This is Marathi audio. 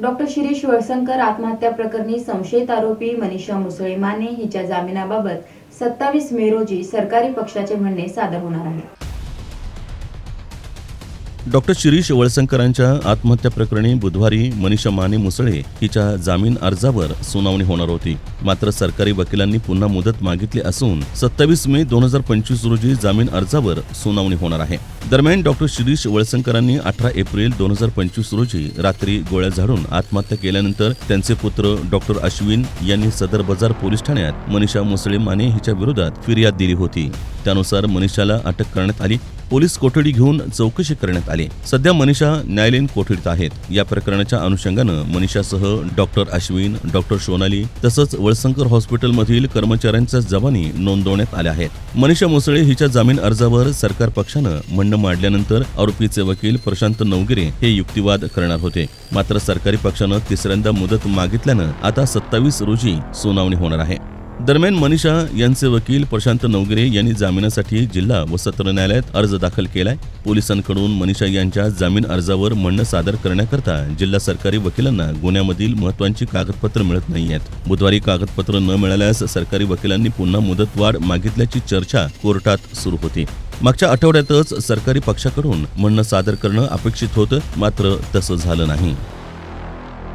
डॉक्टर शिरीष वळसंकर आत्महत्या प्रकरणी संशयित आरोपी मनीषा मुसळे माने हिच्या जामिनाबाबत 27 मे रोजी सरकारी पक्षाचे म्हणणे सादर होणार आहे। डॉक्टर शिरीष वळसंकरांच्या आत्महत्या प्रकरणी बुधवारी मनीषा माने मुसळे हिच्या जामीन अर्जावर सुनावणी होणार होती। मात्र सरकारी वकिलांनी पुन्हा मुदत मागितली असून 27 मे 2025 रोजी जामीन अर्जावर सुनावणी होणार आहे। दरम्यान डॉक्टर शिरीष वळसंकरांनी 18 एप्रिल 2025 रोजी रात्री गोळ्या झाडून आत्महत्या केल्यानंतर त्यांचे पुत्र डॉक्टर अश्विन यांनी सदर बाजार पोलीस ठाण्यात मनीषा मुसळे माने हिच्या विरोधात फिर्याद दिली होती। त्यानुसार मनीषाला अटक करण्यात आली। पोलीस कोठडी घेऊन चौकशी करण्यात आली। सध्या मनीषा न्यायालयीन कोठडीत आहेत। या प्रकरणाच्या अनुषंगानं मनीषासह डॉक्टर अश्विन, डॉक्टर सोनाली तसंच वळसंकर हॉस्पिटलमधील कर्मचाऱ्यांच्या जबानी नोंदवण्यात आल्या आहेत। मनीषा मुसळे हिच्या जामीन अर्जावर सरकार पक्षानं म्हणणं मांडल्यानंतर आरोपीचे वकील प्रशांत नवगिरे हे युक्तिवाद करणार होते। मात्र सरकारी पक्षानं तिसऱ्यांदा मुदत मागितल्यानं आता 27 रोजी सुनावणी होणार आहे। दरम्यान मनीषा यांचे वकील प्रशांत नवगिरे यांनी जामिनासाठी जिल्हा व सत्र न्यायालयात अर्ज दाखल केलाय। पोलिसांकडून मनीषा यांच्या जामीन अर्जावर म्हणणं सादर करण्याकरता जिल्हा सरकारी वकिलांना गुन्ह्यामधील महत्त्वाची कागदपत्र मिळत नाहीयेत। बुधवारी कागदपत्र न मिळाल्यास सरकारी वकिलांनी पुन्हा मुदतवाढ मागितल्याची चर्चा कोर्टात सुरू होती। मागच्या आठवड्यातच सरकारी पक्षाकडून म्हणणं सादर करणं अपेक्षित होतं, मात्र तसं झालं नाही।